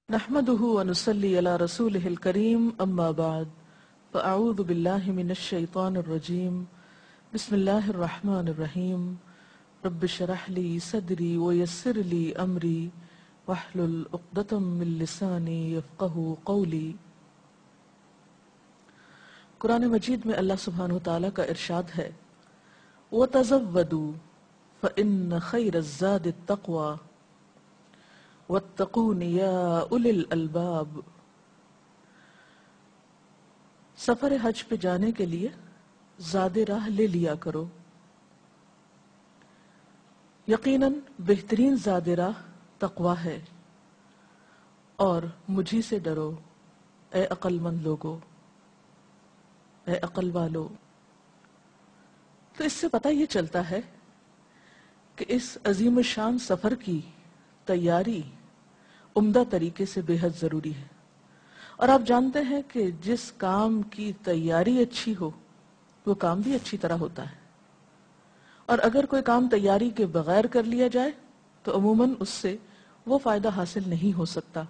نحمده ونصلي على رسوله الكريم اما بعد فاعوذ بالله من الشيطان الرجيم بسم الله الرحمن الرحيم رب اشرح لي صدري ويسر لي امري واحلل عقدة من لساني يفقهوا قولي۔ قرآن مجید میں اللہ سبحانہ وتعالیٰ کا ارشاد ہے وَتَزَوَّدُوا فَإِنَّ خَيْرَ الزَّادِ التَّقْوَى وَاتَّقُونِ يَا أُولِي الْأَلْبَابِ۔ سفر حج پہ جانے کے لیے زاد راہ لے لیا کرو، یقیناً بہترین زاد راہ تقوی ہے، اور مجھی سے ڈرو اے عقل مند لوگو، اے عقل والو۔ تو اس سے پتہ یہ چلتا ہے کہ اس عظیم الشان سفر کی تیاری عمدہ طریقے سے بے حد ضروری ہے، اور آپ جانتے ہیں کہ جس کام کی تیاری اچھی ہو وہ کام بھی اچھی طرح ہوتا ہے، اور اگر کوئی کام تیاری کے بغیر کر لیا جائے تو عموماً اس سے وہ فائدہ حاصل نہیں ہو سکتا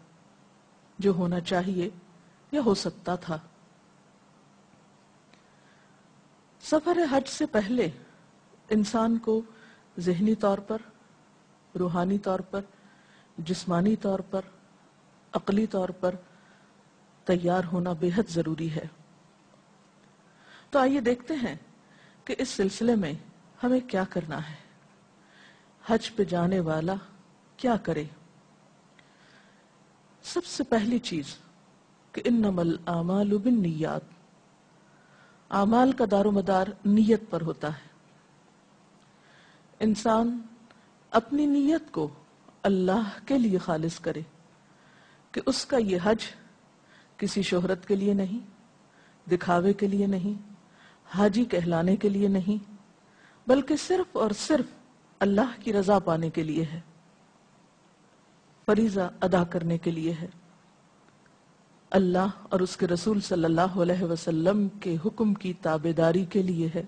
جو ہونا چاہیے یا ہو سکتا تھا۔ سفر حج سے پہلے انسان کو ذہنی طور پر، روحانی طور پر، جسمانی طور پر، عقلی طور پر تیار ہونا بے حد ضروری ہے۔ تو آئیے دیکھتے ہیں کہ اس سلسلے میں ہمیں کیا کرنا ہے، حج پہ جانے والا کیا کرے۔ سب سے پہلی چیز کہ انما الاعمال بالنیات، اعمال کا دار و مدار نیت پر ہوتا ہے۔ انسان اپنی نیت کو اللہ کے لیے خالص کرے کہ اس کا یہ حج کسی شہرت کے لیے نہیں، دکھاوے کے لیے نہیں، حاجی کہلانے کے لیے نہیں، بلکہ صرف اور صرف اللہ کی رضا پانے کے لیے ہے، فریضہ ادا کرنے کے لیے ہے، اللہ اور اس کے رسول صلی اللہ علیہ وسلم کے حکم کی تابعداری کے لیے ہے۔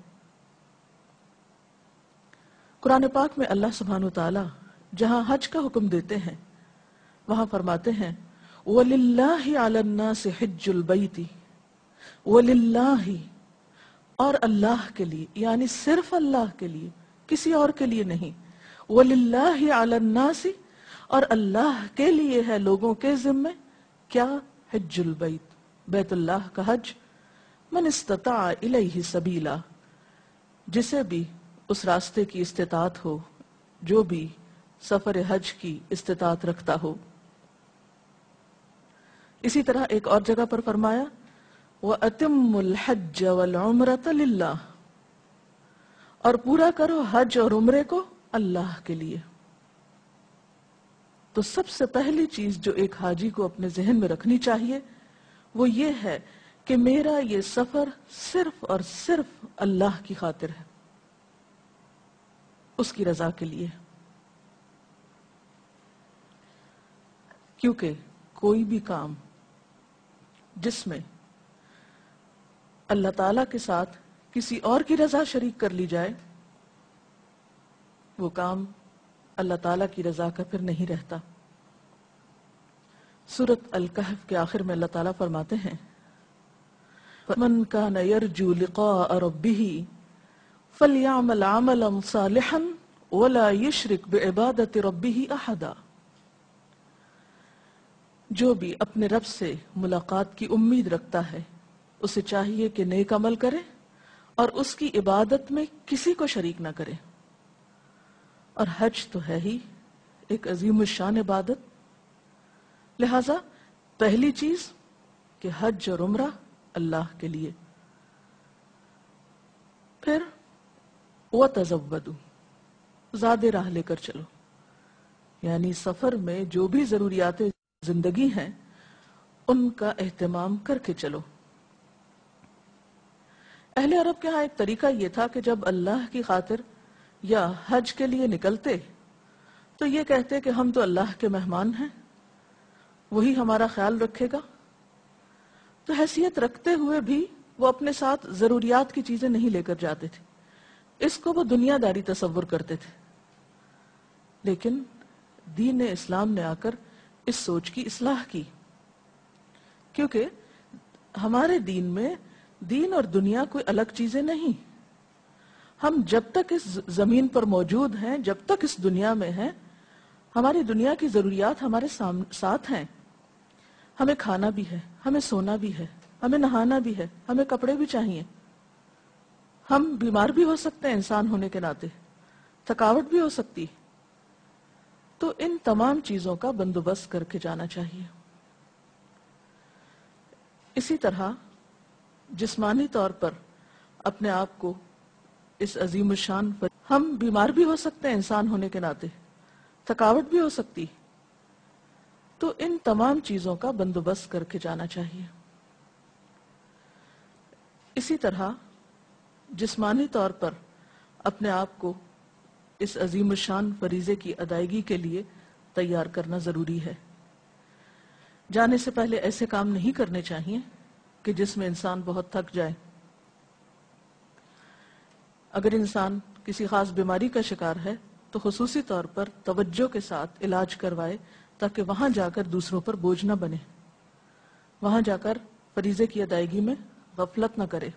قرآن پاک میں اللہ سبحانہ وتعالی جہاں حج کا حکم دیتے ہیں وہاں فرماتے ہیں وَلِلَّهِ عَلَى النَّاسِ حِجُّ الْبَيْتِ، وَلِلَّهِ، اور اللہ کے لیے، یعنی صرف اللہ کے لیے، کسی اور کے لیے نہیں۔ وَلِلَّهِ عَلَى النَّاسِ، اور اللہ کے لیے ہے لوگوں کے ذمے کیا؟ حج البیت، بیت اللہ کا حج، من استطاع الیہ سبیلا، جسے بھی اس راستے کی استطاعت ہو، جو بھی سفر حج کی استطاعت رکھتا ہو۔ اسی طرح ایک اور جگہ پر فرمایا وَأَتِمُّ الْحَجَّ وَالْعُمْرَةَ لِلَّهِ، اور پورا کرو حج اور عمرے کو اللہ کے لیے۔ تو سب سے پہلی چیز جو ایک حاجی کو اپنے ذہن میں رکھنی چاہیے وہ یہ ہے کہ میرا یہ سفر صرف اور صرف اللہ کی خاطر ہے، اس کی رضا کے لیے، کیونکہ کوئی بھی کام جس میں اللہ تعالی کے ساتھ کسی اور کی رضا شریک کر لی جائے وہ کام اللہ تعالیٰ کی رضا کا پھر نہیں رہتا۔ سورۃ الکہف کے آخر میں اللہ تعالیٰ فرماتے ہیں فَمَنْ كَانَ يَرْجُو لِقَاءَ رَبِّهِ فَلْيَعْمَلْ عَمَلًا صَالِحًا وَلَا يُشْرِكْ بِعِبَادَةِ رَبِّهِ أَحَدًا، جو بھی اپنے رب سے ملاقات کی امید رکھتا ہے اسے چاہیے کہ نیک عمل کرے اور اس کی عبادت میں کسی کو شریک نہ کرے۔ اور حج تو ہے ہی ایک عظیم الشان عبادت، لہذا پہلی چیز کہ حج اور عمرہ اللہ کے لیے۔ پھر وَتَزَوَّدُوا، زاد راہ لے کر چلو، یعنی سفر میں جو بھی ضروریات زندگی ہیں ان کا اہتمام کر کے چلو۔ اہل عرب کے ہاں ایک طریقہ یہ تھا کہ جب اللہ کی خاطر یا حج کے لیے نکلتے تو یہ کہتے کہ ہم تو اللہ کے مہمان ہیں، وہی ہمارا خیال رکھے گا۔ تو حیثیت رکھتے ہوئے بھی وہ اپنے ساتھ ضروریات کی چیزیں نہیں لے کر جاتے تھے، اس کو وہ دنیا داری تصور کرتے تھے۔ لیکن دین اسلام نے آ کر اس سوچ کی اصلاح کی، کیونکہ ہمارے دین میں دین اور دنیا کوئی الگ چیزیں نہیں. ہم جب تک اس زمین پر موجود ہیں، جب تک اس دنیا میں ہیں، ہماری دنیا کی ضروریات ہمارے ساتھ ہیں. ہمیں کھانا بھی ہے، ہمیں سونا بھی ہے، ہمیں نہانا بھی ہے، ہمیں کپڑے بھی چاہیے. ہم بیمار بھی ہو سکتے ہیں انسان ہونے کے ناطے، تھکاوٹ بھی ہو سکتی. تو ان تمام چیزوں کا بندوبست کر کے جانا چاہیے. اسی طرح جسمانی طور پر اپنے آپ کو اس عظیم الشان پر ہم بیمار بھی ہو سکتے ہیں انسان ہونے کے ناطے، تھکاوٹ بھی ہو سکتی. تو ان تمام چیزوں کا بندوبست کر کے جانا چاہیے. اسی طرح جسمانی طور پر اپنے آپ کو اس عظیم الشان فریضے کی ادائیگی کے لیے تیار کرنا ضروری ہے. جانے سے پہلے ایسے کام نہیں کرنے چاہیے کہ جس میں انسان بہت تھک جائے. اگر انسان کسی خاص بیماری کا شکار ہے تو خصوصی طور پر توجہ کے ساتھ علاج کروائے تاکہ وہاں جا کر دوسروں پر بوجھ نہ بنے، وہاں جا کر فریضے کی ادائیگی میں غفلت نہ کرے.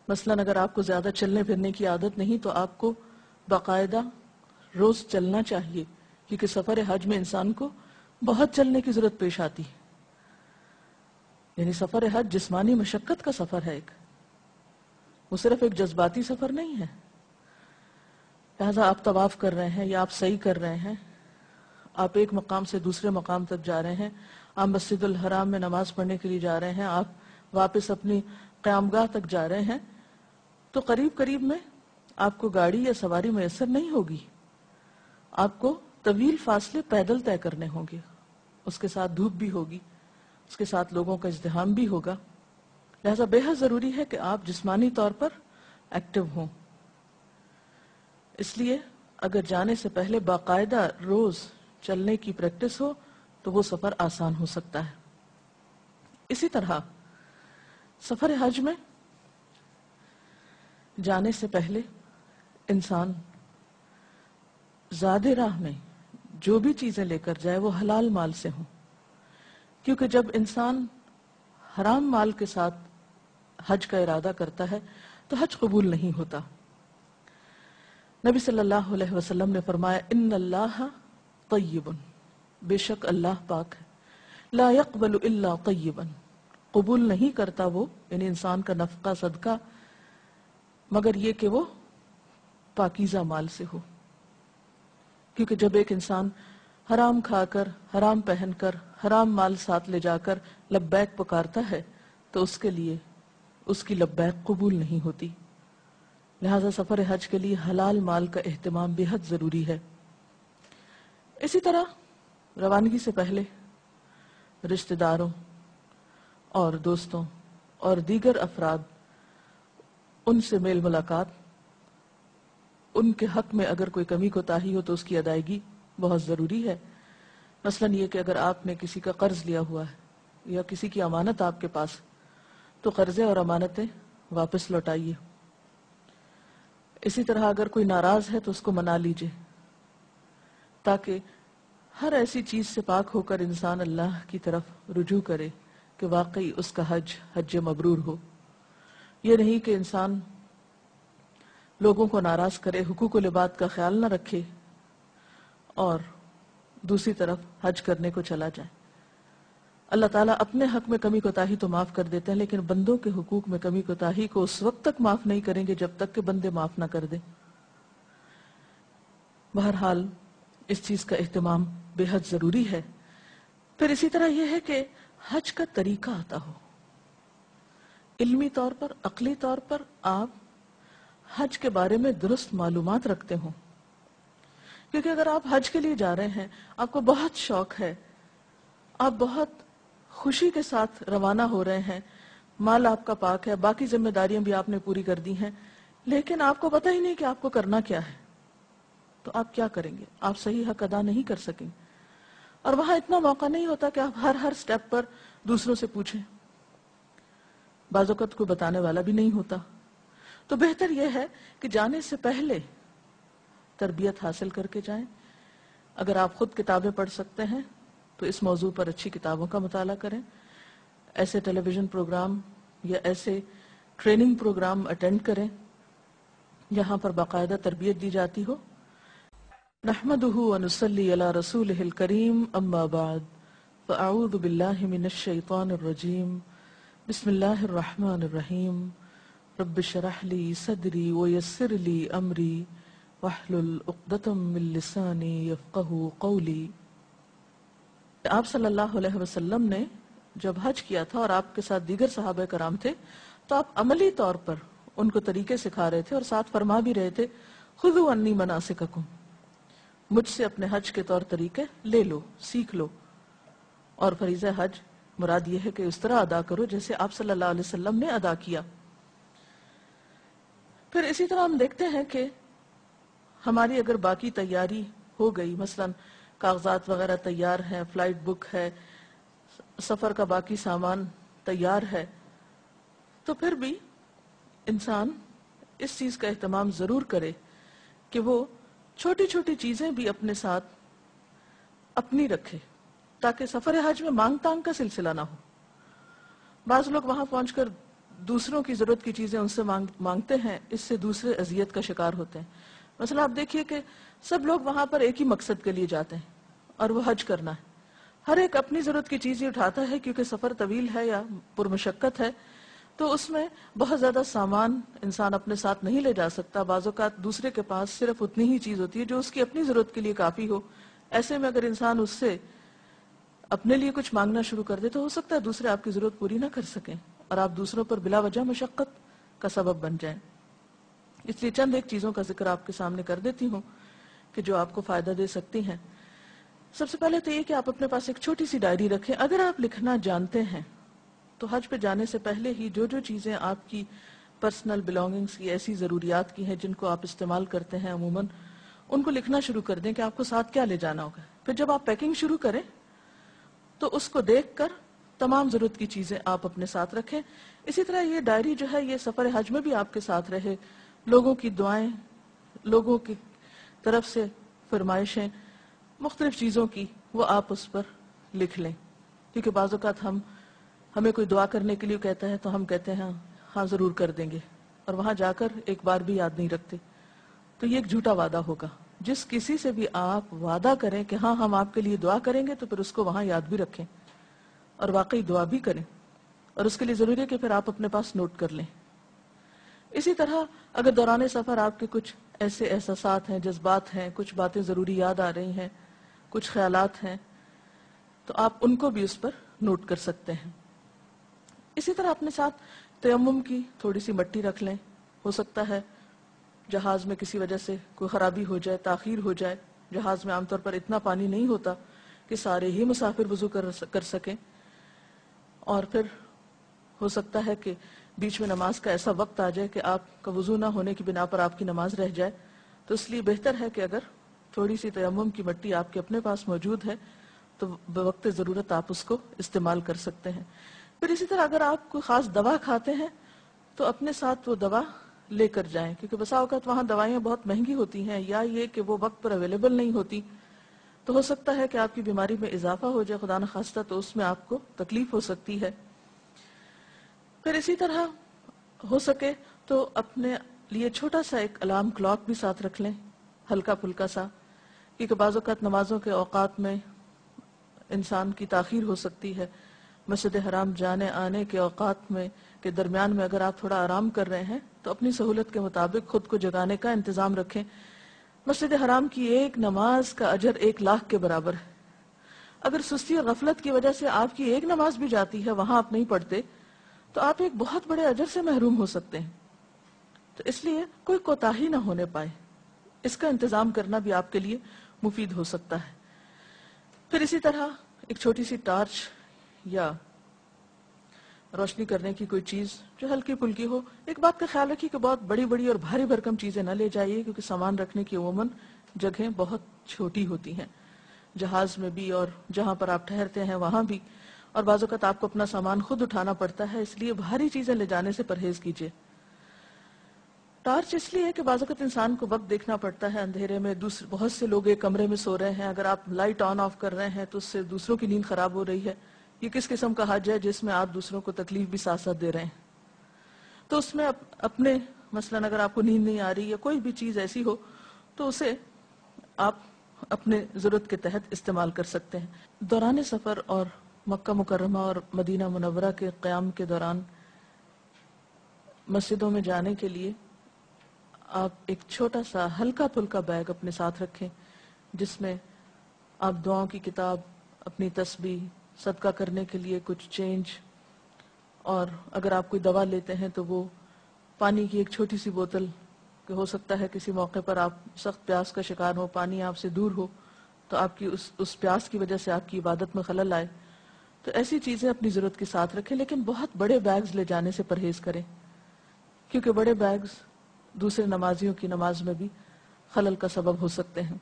مثلاً اگر آپ کو زیادہ چلنے پھرنے کی عادت نہیں تو آپ کو باقاعدہ روز چلنا چاہیے، کیونکہ سفر حج میں انسان کو بہت چلنے کی ضرورت پیش آتی ہے. یعنی سفر حج جسمانی مشقت کا سفر ہے، وہ صرف ایک جذباتی سفر نہیں ہے. لہذا آپ طواف کر رہے ہیں یا آپ سعی کر رہے ہیں، آپ ایک مقام سے دوسرے مقام تک جا رہے ہیں، آپ مسجد الحرام میں نماز پڑھنے کے لیے جا رہے ہیں، آپ واپس اپنی قیامگاہ تک جا رہے ہیں، تو قریب قریب میں آپ کو گاڑی یا سواری میسر نہیں ہوگی. آپ کو طویل فاصلے پیدل طے کرنے ہوں گے، اس کے ساتھ دھوپ بھی ہوگی، اس کے ساتھ لوگوں کا ازدحام بھی ہوگا. لہذا بے حد ضروری ہے کہ آپ جسمانی طور پر ایکٹیو ہوں. اس لیے اگر جانے سے پہلے باقاعدہ روز چلنے کی پریکٹس ہو تو وہ سفر آسان ہو سکتا ہے. اسی طرح سفر حج میں جانے سے پہلے انسان زاد راہ میں جو بھی چیزیں لے کر جائے وہ حلال مال سے ہوں، کیونکہ جب انسان حرام مال کے ساتھ حج کا ارادہ کرتا ہے تو حج قبول نہیں ہوتا. نبی صلی اللہ علیہ وسلم نے فرمایا ان اللہ طیب، بے شک اللہ پاک ہے، لا يقبل الا طیبا، قبول نہیں کرتا وہ یعنی انسان کا نفقہ صدقہ مگر یہ کہ وہ پاکیزہ مال سے ہو. کیونکہ جب ایک انسان حرام کھا کر، حرام پہن کر، حرام مال ساتھ لے جا کر لبیک پکارتا ہے تو اس کے لیے اس کی لبیک قبول نہیں ہوتی. لہذا سفر حج کے لیے حلال مال کا اہتمام بے حد ضروری ہے. اسی طرح روانگی سے پہلے رشتہ داروں اور دوستوں اور دیگر افراد ان سے میل ملاقات، ان کے حق میں اگر کوئی کمی کوتاہی ہو تو اس کی ادائیگی بہت ضروری ہے. مثلاً یہ کہ اگر آپ نے کسی کا قرض لیا ہوا ہے یا کسی کی امانت آپ کے پاس، تو قرضے اور امانتیں واپس لوٹائیے. اسی طرح اگر کوئی ناراض ہے تو اس کو منا لیجئے، تاکہ ہر ایسی چیز سے پاک ہو کر انسان اللہ کی طرف رجوع کرے کہ واقعی اس کا حج حج مبرور ہو. یہ نہیں کہ انسان لوگوں کو ناراض کرے، حقوق و لباد کا خیال نہ رکھے اور دوسری طرف حج کرنے کو چلا جائے. اللہ تعالیٰ اپنے حق میں کمی کوتاہی تو معاف کر دیتے ہیں، لیکن بندوں کے حقوق میں کمی کوتاہی کو اس وقت تک معاف نہیں کریں گے جب تک کہ بندے معاف نہ کر دیں. بہرحال اس چیز کا اہتمام بے حد ضروری ہے. پھر اسی طرح یہ ہے کہ حج کا طریقہ آتا ہو، علمی طور پر، عقلی طور پر آپ حج کے بارے میں درست معلومات رکھتے ہوں. کیونکہ اگر آپ حج کے لیے جا رہے ہیں، آپ کو بہت شوق ہے، آپ بہت خوشی کے ساتھ روانہ ہو رہے ہیں، مال آپ کا پاک ہے، باقی ذمہ داریاں بھی آپ نے پوری کر دی ہیں، لیکن آپ کو پتہ ہی نہیں کہ آپ کو کرنا کیا ہے، تو آپ کیا کریں گے؟ آپ صحیح حق ادا نہیں کر سکیں. اور وہاں اتنا موقع نہیں ہوتا کہ آپ ہر سٹیپ پر دوسروں سے پوچھیں، بعض اوقات کوئی بتانے والا بھی نہیں ہوتا. تو بہتر یہ ہے کہ جانے سے پہلے تربیت حاصل کر کے جائیں، اگر آپ خود کتابیں پڑھ سکتے ہیں تو اس موضوع پر اچھی کتابوں کا مطالعہ کریں، ایسے ٹیلی ویژن پروگرام یا ایسے ٹریننگ پروگرام اٹینڈ کریں جہاں پر باقاعدہ تربیت دی جاتی ہو۔ نحمدہ ونصلی علی رسولہ الکریم، اما بعد فاعوذ باللہ من الشیطان الرجیم، بسم اللہ الرحمن الرحیم، رب اشرح لی صدری ویسر لی امری واحلل عقدۃ من لسانی یفقہوا قولی۔ آپ صلی اللہ علیہ وسلم نے جب حج کیا تھا اور آپ کے ساتھ دیگر صحابہ کرام تھے تو آپ عملی طور پر ان کو طریقے سکھا رہے تھے اور ساتھ فرما بھی رہے تھے خذوا عنی مناسککم، مجھ سے اپنے حج کے طور طریقے لے لو، سیکھ لو، اور فریضہ حج مراد یہ ہے کہ اس طرح ادا کرو جیسے آپ صلی اللہ علیہ وسلم نے ادا کیا۔ پھر اسی طرح ہم دیکھتے ہیں کہ ہماری اگر باقی تیاری ہو گئی، مثلا کاغذات وغیرہ تیار ہیں، فلائٹ بک ہے، سفر کا باقی سامان تیار ہے، تو پھر بھی انسان اس چیز کا اہتمام ضرور کرے کہ وہ چھوٹی چھوٹی چیزیں بھی اپنے ساتھ اپنی رکھے تاکہ سفر حج میں مانگ تانگ کا سلسلہ نہ ہو۔ بعض لوگ وہاں پہنچ کر دوسروں کی ضرورت کی چیزیں ان سے مانگتے ہیں، اس سے دوسرے اذیت کا شکار ہوتے ہیں۔ مثلا آپ دیکھیے کہ سب لوگ وہاں پر ایک ہی مقصد کے لیے جاتے ہیں اور وہ حج کرنا ہے، ہر ایک اپنی ضرورت کی چیز ہی اٹھاتا ہے کیونکہ سفر طویل ہے یا پرمشقت ہے، تو اس میں بہت زیادہ سامان انسان اپنے ساتھ نہیں لے جا سکتا۔ بعض اوقات دوسرے کے پاس صرف اتنی ہی چیز ہوتی ہے جو اس کی اپنی ضرورت کے لیے کافی ہو، ایسے میں اگر انسان اس سے اپنے لیے کچھ مانگنا شروع کر دے تو ہو سکتا ہے دوسرے آپ کی ضرورت پوری نہ کر سکیں اور آپ دوسروں پر بلا وجہ مشقت کا سبب بن جائیں۔ اس لیے چند ایک چیزوں کا ذکر آپ کے سامنے کر دیتی ہوں کہ جو آپ کو فائدہ دے سکتی ہیں۔ سب سے پہلے تو یہ کہ آپ اپنے پاس ایک چھوٹی سی ڈائری رکھیں۔ اگر آپ لکھنا جانتے ہیں تو حج پہ جانے سے پہلے ہی جو جو چیزیں آپ کی پرسنل بلانگنگز کی، ایسی ضروریات کی ہیں جن کو آپ استعمال کرتے ہیں عموماً، ان کو لکھنا شروع کر دیں کہ آپ کو ساتھ کیا لے جانا ہوگا۔ پھر جب آپ پیکنگ شروع کریں تو اس کو دیکھ کر تمام ضرورت کی چیزیں آپ اپنے ساتھ رکھیں۔ اسی طرح یہ ڈائری جو ہے یہ سفر حج میں بھی آپ کے ساتھ رہے، لوگوں کی دعائیں، لوگوں کی طرف سے فرمائشیں، مختلف چیزوں کی، وہ آپ اس پر لکھ لیں، کیونکہ بعض اوقات ہمیں کوئی دعا کرنے کے لیے کہتا ہے تو ہم کہتے ہیں ہاں ضرور کر دیں گے، اور وہاں جا کر ایک بار بھی یاد نہیں رکھتے، تو یہ ایک جھوٹا وعدہ ہوگا۔ جس کسی سے بھی آپ وعدہ کریں کہ ہاں ہم آپ کے لیے دعا کریں گے تو پھر اس کو وہاں یاد بھی رکھیں اور واقعی دعا بھی کریں، اور اس کے لیے ضروری ہے کہ پھر آپ اپنے پاس نوٹ کر لیں۔ اسی طرح اگر دوران سفر آپ کے کچھ ایسے احساسات ہیں، جذبات ہیں، کچھ باتیں ضروری یاد آ رہی ہیں، کچھ خیالات ہیں، تو آپ ان کو بھی اس پر نوٹ کر سکتے ہیں۔ اسی طرح اپنے ساتھ تیمم کی تھوڑی سی مٹی رکھ لیں، ہو سکتا ہے جہاز میں کسی وجہ سے کوئی خرابی ہو جائے، تاخیر ہو جائے، جہاز میں عام طور پر اتنا پانی نہیں ہوتا کہ سارے ہی مسافر وضو کر سکیں، اور پھر ہو سکتا ہے کہ بیچ میں نماز کا ایسا وقت آ جائے کہ آپ کا وضو نہ ہونے کی بنا پر آپ کی نماز رہ جائے، تو اس لیے بہتر ہے کہ اگر تھوڑی سی تیمم کی مٹی آپ کے اپنے پاس موجود ہے تو بوقت ضرورت آپ اس کو استعمال کر سکتے ہیں۔ پھر اسی طرح اگر آپ کوئی خاص دوا کھاتے ہیں تو اپنے ساتھ وہ دوا لے کر جائیں، کیونکہ بسا اوقات وہاں دوائیاں بہت مہنگی ہوتی ہیں، یا یہ کہ وہ وقت پر اویلیبل نہیں ہوتی، تو ہو سکتا ہے کہ آپ کی بیماری میں اضافہ ہو جائے خدا نخواستہ، تو اس میں آپ کو تکلیف ہو سکتی ہے۔ پھر اسی طرح ہو سکے تو اپنے لیے چھوٹا سا ایک الارم کلاک بھی ساتھ رکھ لیں، ہلکا پھلکا سا، کیونکہ بعض اوقات نمازوں کے اوقات میں انسان کی تاخیر ہو سکتی ہے۔ مسجد حرام جانے آنے کے اوقات میں کے درمیان میں اگر آپ تھوڑا آرام کر رہے ہیں تو اپنی سہولت کے مطابق خود کو جگانے کا انتظام رکھیں۔ مسجد حرام کی ایک نماز کا اجر 1,00,000 کے برابر ہے۔ اگر سستی اور غفلت کی وجہ سے آپ کی ایک نماز بھی جاتی ہے، وہاں آپ نہیں پڑھتے، تو آپ ایک بہت بڑے اجر سے محروم ہو سکتے ہیں۔ تو اس لیے کوئی کوتاہی نہ ہونے پائے، اس کا انتظام کرنا بھی آپ کے لیے مفید ہو سکتا ہے۔ پھر اسی طرح ایک چھوٹی سی ٹارچ یا روشنی کرنے کی کوئی چیز جو ہلکی پھلکی ہو۔ ایک بات کا خیال رکھیے کہ بہت بڑی بڑی اور بھاری بھرکم چیزیں نہ لے جائیے، کیونکہ سامان رکھنے کی عموماً جگہیں بہت چھوٹی ہوتی ہیں، جہاز میں بھی اور جہاں پر آپ ٹھہرتے ہیں وہاں بھی، اور بعض اوقات آپ کو اپنا سامان خود اٹھانا پڑتا ہے، اس لیے بھاری چیزیں لے جانے سے پرہیز کیجیے۔ ٹارچ اس لیے ہے کہ بعض اوقات انسان کو وقت دیکھنا پڑتا ہے اندھیرے میں، بہت سے لوگ ایک کمرے میں سو رہے ہیں، اگر آپ لائٹ آن آف کر رہے ہیں تو اس سے دوسروں کی نیند خراب ہو رہی ہے. یہ کس قسم کا حج ہے جس میں آپ دوسروں کو تکلیف بھی ساتھ ساتھ دے رہے ہیں؟ تو اس میں اپنے مثلاً اگر آپ کو نیند نہیں آ رہی یا کوئی بھی چیز ایسی ہو تو اسے آپ اپنے ضرورت کے تحت استعمال کر سکتے ہیں. دوران سفر اور مکہ مکرمہ اور مدینہ منورہ کے قیام کے دوران مسجدوں میں جانے کے لیے آپ ایک چھوٹا سا ہلکا پھلکا بیگ اپنے ساتھ رکھیں جس میں آپ دعاؤں کی کتاب، اپنی تسبیح، صدقہ کرنے کے لیے کچھ چینج، اور اگر آپ کوئی دوا لیتے ہیں تو وہ پانی کی ایک چھوٹی سی بوتل، کہ ہو سکتا ہے کسی موقع پر آپ سخت پیاس کا شکار ہو، پانی آپ سے دور ہو تو آپ کی اس پیاس کی وجہ سے آپ کی عبادت میں خلل آئے، تو ایسی چیزیں اپنی ضرورت کے ساتھ رکھیں. لیکن بہت بڑے بیگز لے جانے سے پرہیز کریں کیونکہ بڑے بیگز دوسرے نمازیوں کی نماز میں بھی خلل کا سبب ہو سکتے ہیں.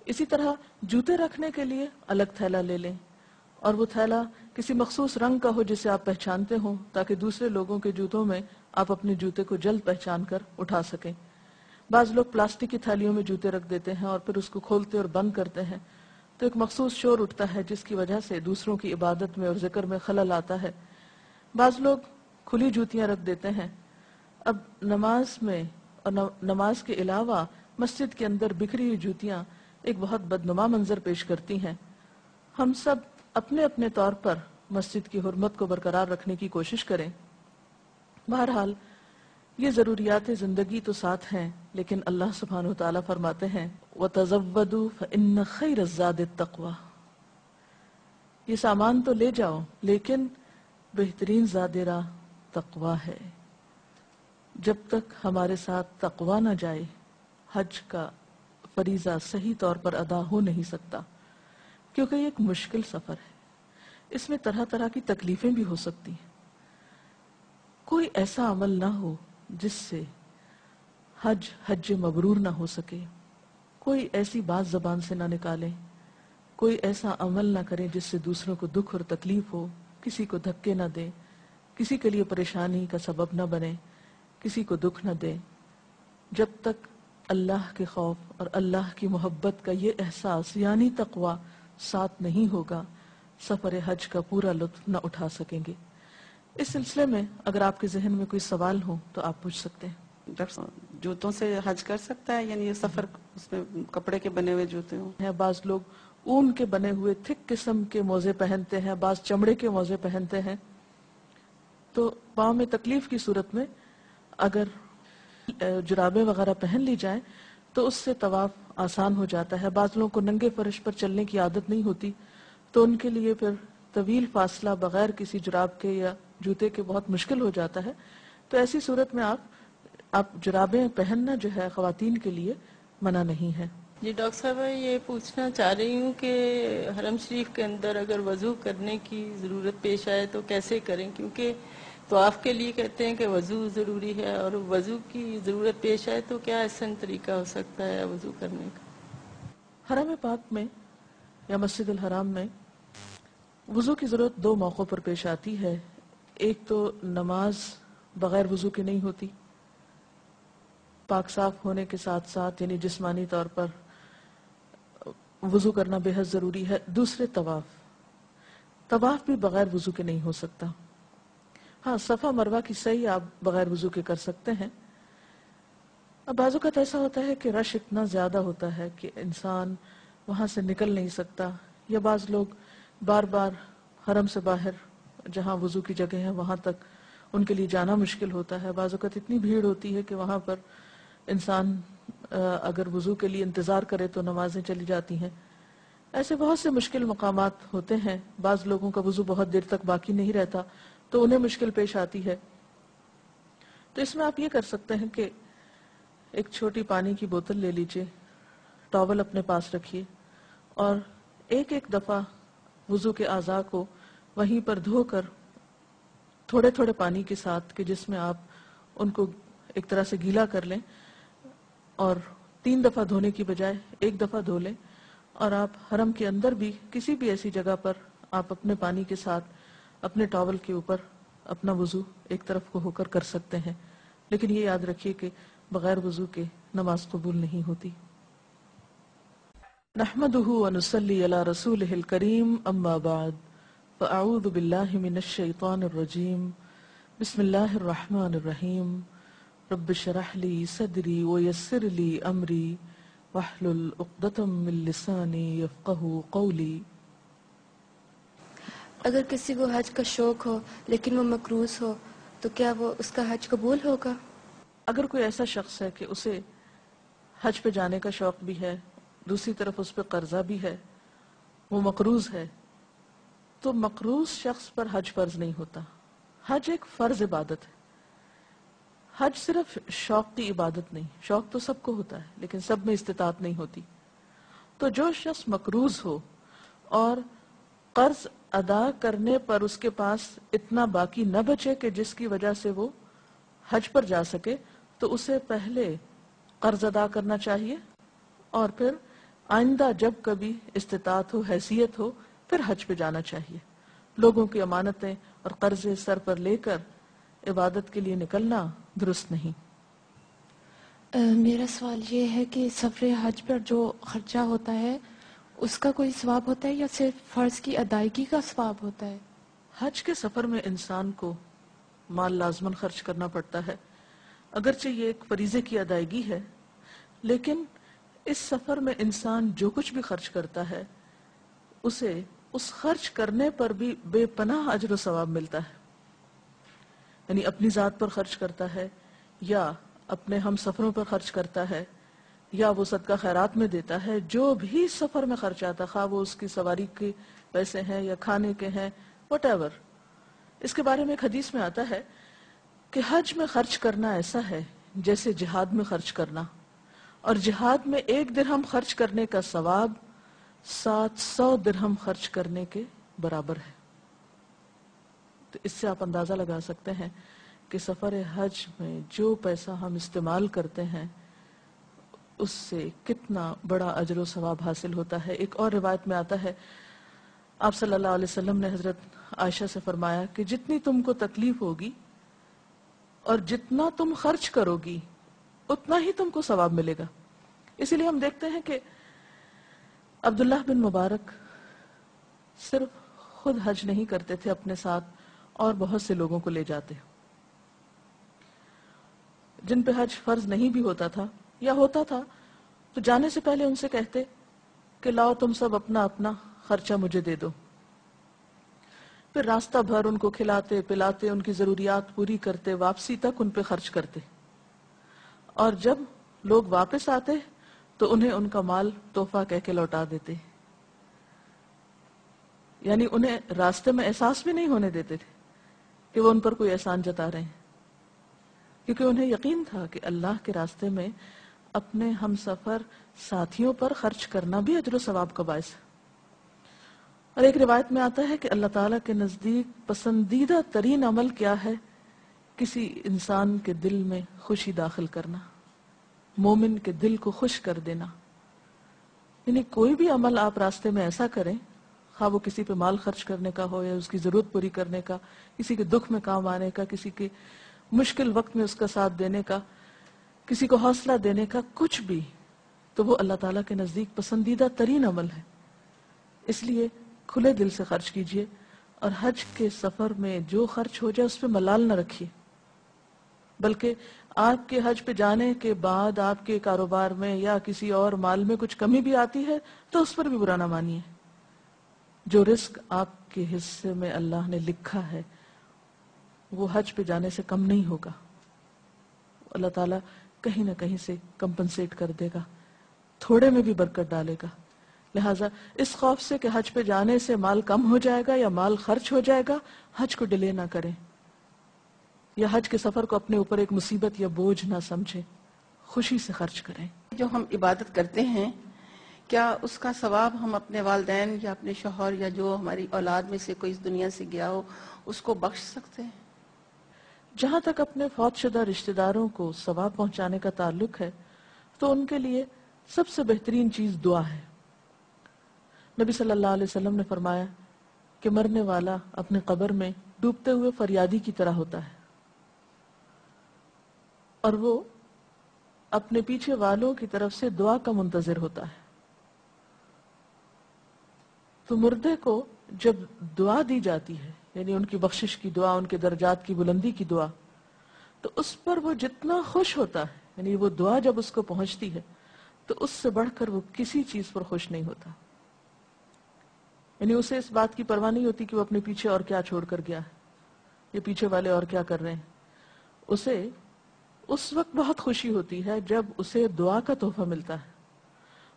اسی طرح جوتے رکھنے کے لیے الگ تھیلا لے لیں، اور وہ تھیلا کسی مخصوص رنگ کا ہو جسے آپ پہچانتے ہوں تاکہ دوسرے لوگوں کے جوتوں میں آپ اپنے جوتے کو جلد پہچان کر اٹھا سکیں. بعض لوگ پلاسٹک کی تھیلیوں میں جوتے رکھ دیتے ہیں اور پھر اس کو کھولتے اور بند کرتے ہیں تو ایک مخصوص شور اٹھتا ہے جس کی وجہ سے دوسروں کی عبادت میں اور ذکر میں خلل آتا ہے. بعض لوگ کھلی جوتیاں رکھ دیتے ہیں. اب نماز میں اور نماز کے علاوہ مسجد کے اندر بکھری ہوئی جوتیاں ایک بہت بدنما منظر پیش کرتی ہیں. ہم سب اپنے اپنے طور پر مسجد کی حرمت کو برقرار رکھنے کی کوشش کریں. بہرحال یہ ضروریات زندگی تو ساتھ ہیں، لیکن اللہ سبحانہ و تعالیٰ فرماتے ہیں وَتَزَوَّدُوا فَإِنَّ خَيْرَ الزَّادِ التَّقْوَى، یہ سامان تو لے جاؤ لیکن بہترین زاد راہ تقوی ہے. جب تک ہمارے ساتھ تقوی نہ جائے حج کا فریضہ صحیح طور پر ادا ہو نہیں سکتا، کیونکہ یہ ایک مشکل سفر ہے. اس میں طرح طرح کی تکلیفیں بھی ہو سکتی ہیں. کوئی ایسا عمل نہ ہو جس سے حج مبرور نہ ہو سکے. کوئی ایسی بات زبان سے نہ نکالیں، کوئی ایسا عمل نہ کریں جس سے دوسروں کو دکھ اور تکلیف ہو، کسی کو دھکے نہ دیں، کسی کے لیے پریشانی کا سبب نہ بنے، کسی کو دکھ نہ دیں. جب تک اللہ کے خوف اور اللہ کی محبت کا یہ احساس یعنی تقوی ساتھ نہیں ہوگا، سفر حج کا پورا لطف نہ اٹھا سکیں گے. اس سلسلے میں اگر آپ کے ذہن میں کوئی سوال ہو تو آپ پوچھ سکتے ہیں. ڈاکٹر صاحب جوتوں سے حج کر سکتا ہے؟ یعنی یہ سفر اس میں کپڑے کے بنے ہوئے جوتے ہوں؟ بعض لوگ اون کے بنے ہوئے تھک قسم کے موزے پہنتے ہیں، بعض چمڑے کے موزے پہنتے ہیں. تو پاؤں میں تکلیف کی صورت میں اگر جرابیں وغیرہ پہن لی جائیں تو اس سے طواف آسان ہو جاتا ہے. بعض لوگوں کو ننگے فرش پر چلنے کی عادت نہیں ہوتی تو ان کے لیے پھر طویل فاصلہ بغیر کسی جراب کے یا جوتے کے بہت مشکل ہو جاتا ہے. تو ایسی صورت میں آپ جرابیں پہننا جو ہے خواتین کے لیے منع نہیں ہے. جی ڈاکٹر صاحب یہ پوچھنا چاہ رہی ہوں کہ حرم شریف کے اندر اگر وضو کرنے کی ضرورت پیش آئے تو کیسے کریں؟ کیونکہ طواف کے لیے کہتے ہیں کہ وضو ضروری ہے، اور وضو کی ضرورت پیش آئے تو کیا احسن طریقہ ہو سکتا ہے وضو کرنے کا؟ حرم پاک میں یا مسجد الحرام میں وضو کی ضرورت دو موقعوں پر پیش آتی ہے. ایک تو نماز بغیر وضو کے نہیں ہوتی، پاک صاف ہونے کے ساتھ ساتھ یعنی جسمانی طور پر وضو کرنا بے حد ضروری ہے. دوسرے طواف بھی بغیر وضو کے نہیں ہو سکتا. ہاں صفا مروہ کی سعی آپ بغیر وضو کے کر سکتے ہیں. اب بعض اوقات ایسا ہوتا ہے کہ رش اتنا زیادہ ہوتا ہے کہ انسان وہاں سے نکل نہیں سکتا، یا بعض لوگ بار بار حرم سے باہر جہاں وضو کی جگہ ہے وہاں تک ان کے لیے جانا مشکل ہوتا ہے. بعض اوقات اتنی بھیڑ ہوتی ہے کہ وہاں پر انسان اگر وضو کے لیے انتظار کرے تو نمازیں چلی جاتی ہیں. ایسے بہت سے مشکل مقامات ہوتے ہیں. بعض لوگوں کا وضو بہت دیر تک باقی نہیں رہتا تو انہیں مشکل پیش آتی ہے. تو اس میں آپ یہ کر سکتے ہیں کہ ایک چھوٹی پانی کی بوتل لے لیجئے، ٹاول اپنے پاس رکھیے اور ایک ایک دفعہ وضو کے اعضاء کو وہیں پر دھو کر تھوڑے تھوڑے پانی کے ساتھ کہ جس میں آپ ان کو ایک طرح سے گیلا کر لیں، اور 3 دفعہ دھونے کی بجائے 1 دفعہ دھو لیں. اور آپ حرم کے اندر بھی کسی بھی ایسی جگہ پر آپ اپنے پانی کے ساتھ اپنے ٹاول کے اوپر اپنا وضو ایک طرف کو ہو کر سکتے ہیں. لیکن یہ یاد رکھیے کہ بغیر وضو کے نماز قبول نہیں ہوتی۔ نحمده ونصلي على رسوله الكريم اما بعد فاعوذ بالله من الشيطان الرجيم بسم الله الرحمن الرحيم رب اشرح لي صدري ويسر لي امري واحلل عقدة من لساني يفقهوا قولي۔ اگر کسی کو حج کا شوق ہو لیکن وہ مقروض ہو تو کیا وہ اس کا حج قبول ہوگا؟ اگر کوئی ایسا شخص ہے کہ اسے حج پہ جانے کا شوق بھی ہے، دوسری طرف اس پہ قرضہ بھی ہے، وہ مقروض ہے، تو مقروض شخص پر حج فرض نہیں ہوتا۔ حج ایک فرض عبادت ہے۔ حج صرف شوق کی عبادت نہیں، شوق تو سب کو ہوتا ہے لیکن سب میں استطاعت نہیں ہوتی۔ تو جو شخص مقروض ہو اور قرض ادا کرنے پر اس کے پاس اتنا باقی نہ بچے کہ جس کی وجہ سے وہ حج پر جا سکے، تو اسے پہلے قرض ادا کرنا چاہیے اور پھر آئندہ جب کبھی استطاعت ہو، حیثیت ہو، پھر حج پہ جانا چاہیے۔ لوگوں کی امانتیں اور قرضے سر پر لے کر عبادت کے لیے نکلنا درست نہیں۔ میرا سوال یہ ہے کہ سفر حج پر جو خرچہ ہوتا ہے اس کا کوئی ثواب ہوتا ہے یا صرف فرض کی ادائیگی کا ثواب ہوتا ہے؟ حج کے سفر میں انسان کو مال لازماً خرچ کرنا پڑتا ہے، اگرچہ یہ ایک فریضے کی ادائیگی ہے، لیکن اس سفر میں انسان جو کچھ بھی خرچ کرتا ہے اسے اس خرچ کرنے پر بھی بے پناہ اجر و ثواب ملتا ہے۔ یعنی اپنی ذات پر خرچ کرتا ہے یا اپنے ہم سفروں پر خرچ کرتا ہے یا وہ صدقہ خیرات میں دیتا ہے، جو بھی سفر میں خرچ آتا، خواہ وہ اس کی سواری کے پیسے ہیں یا کھانے کے ہیں، وٹ ایور۔ اس کے بارے میں ایک حدیث میں آتا ہے کہ حج میں خرچ کرنا ایسا ہے جیسے جہاد میں خرچ کرنا، اور جہاد میں 1 درہم خرچ کرنے کا ثواب 700 درہم خرچ کرنے کے برابر ہے۔ تو اس سے آپ اندازہ لگا سکتے ہیں کہ سفر حج میں جو پیسہ ہم استعمال کرتے ہیں اس سے کتنا بڑا اجر و ثواب حاصل ہوتا ہے۔ ایک اور روایت میں آتا ہے، آپ صلی اللہ علیہ وسلم نے حضرت عائشہ سے فرمایا کہ جتنی تم کو تکلیف ہوگی اور جتنا تم خرچ کرو گی اتنا ہی تم کو ثواب ملے گا۔ اسی لیے ہم دیکھتے ہیں کہ عبداللہ بن مبارک صرف خود حج نہیں کرتے تھے، اپنے ساتھ اور بہت سے لوگوں کو لے جاتے، جن پہ حج فرض نہیں بھی ہوتا تھا یا ہوتا تھا تو جانے سے پہلے ان سے کہتے کہ لاؤ تم سب اپنا اپنا خرچہ مجھے دے دو۔ پھر راستہ بھر ان کو کھلاتے پلاتے، ان کی ضروریات پوری کرتے، واپسی تک ان پہ خرچ کرتے، اور جب لوگ واپس آتے تو انہیں ان کا مال تحفہ کہہ کے لوٹا دیتے۔ یعنی انہیں راستے میں احساس بھی نہیں ہونے دیتے تھے کہ وہ ان پر کوئی احسان جتا رہے ہیں، کیونکہ انہیں یقین تھا کہ اللہ کے راستے میں اپنے ہم سفر ساتھیوں پر خرچ کرنا بھی اجر و ثواب کا باعث ہے۔ اور ایک روایت میں آتا ہے کہ اللہ تعالیٰ کے نزدیک پسندیدہ ترین عمل کیا ہے؟ کسی انسان کے دل میں خوشی داخل کرنا، مومن کے دل کو خوش کر دینا۔ یعنی کوئی بھی عمل آپ راستے میں ایسا کریں، خواہ وہ کسی پہ مال خرچ کرنے کا ہو یا اس کی ضرورت پوری کرنے کا، کسی کے دکھ میں کام آنے کا، کسی کے مشکل وقت میں اس کا ساتھ دینے کا، کسی کو حوصلہ دینے کا، کچھ بھی، تو وہ اللہ تعالیٰ کے نزدیک پسندیدہ ترین عمل ہے۔ اس لیے کھلے دل سے خرچ کیجئے، اور حج کے سفر میں جو خرچ ہو جائے اس پہ ملال نہ رکھیے، بلکہ آپ کے حج پہ جانے کے بعد آپ کے کاروبار میں یا کسی اور مال میں کچھ کمی بھی آتی ہے تو اس پر بھی برا نہ مانیے۔ جو رزق آپ کے حصے میں اللہ نے لکھا ہے وہ حج پہ جانے سے کم نہیں ہوگا، اللہ تعالیٰ کہیں نہ کہیں سے کمپنسیٹ کر دے گا، تھوڑے میں بھی برکت ڈالے گا۔ لہٰذا اس خوف سے کہ حج پہ جانے سے مال کم ہو جائے گا یا مال خرچ ہو جائے گا، حج کو ڈیلے نہ کریں، یا حج کے سفر کو اپنے اوپر ایک مصیبت یا بوجھ نہ سمجھیں، خوشی سے خرچ کریں۔ جو ہم عبادت کرتے ہیں کیا اس کا ثواب ہم اپنے والدین یا اپنے شوہر یا جو ہماری اولاد میں سے کوئی اس دنیا سے گیا ہو اس کو بخش سکتے ہیں؟ جہاں تک اپنے فوت شدہ رشتہ داروں کو ثواب پہنچانے کا تعلق ہے تو ان کے لیے سب سے بہترین چیز دعا ہے۔ نبی صلی اللہ علیہ وسلم نے فرمایا کہ مرنے والا اپنے قبر میں ڈوبتے ہوئے فریادی کی طرح ہوتا ہے، اور وہ اپنے پیچھے والوں کی طرف سے دعا کا منتظر ہوتا ہے. تو مردے کو جب دعا دی جاتی ہے، یعنی ان کی بخشش کی دعا، ان کے درجات کی بلندی کی دعا، تو اس پر وہ جتنا خوش ہوتا ہے، یعنی وہ دعا جب اس کو پہنچتی ہے تو اس سے بڑھ کر وہ کسی چیز پر خوش نہیں ہوتا. یعنی اسے اس بات کی پرواہ نہیں ہوتی کہ وہ اپنے پیچھے اور کیا چھوڑ کر گیا ہے، یہ پیچھے والے اور کیا کر رہے ہیں. اسے اس وقت بہت خوشی ہوتی ہے جب اسے دعا کا تحفہ ملتا ہے.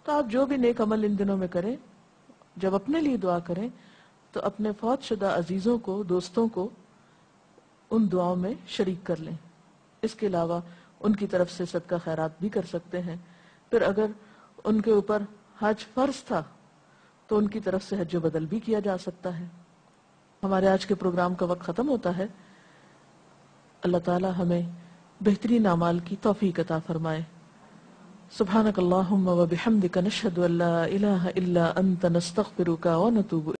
تو آپ جو بھی نیک عمل ان دنوں میں کریں، جب اپنے لیے دعا کریں تو اپنے فوت شدہ عزیزوں کو، دوستوں کو ان دعاؤں میں شریک کر لیں. اس کے علاوہ ان کی طرف سے صدقہ خیرات بھی کر سکتے ہیں. پھر اگر ان کے اوپر حج فرض تھا تو ان کی طرف سے حج بدل بھی کیا جا سکتا ہے. ہمارے آج کے پروگرام کا وقت ختم ہوتا ہے. اللہ تعالی ہمیں بہترین اعمال کی توفیق عطا فرمائے. سبحانک اللہم و بحمدک نشہد ان لا الہ الا انت نستغفرک و نتوب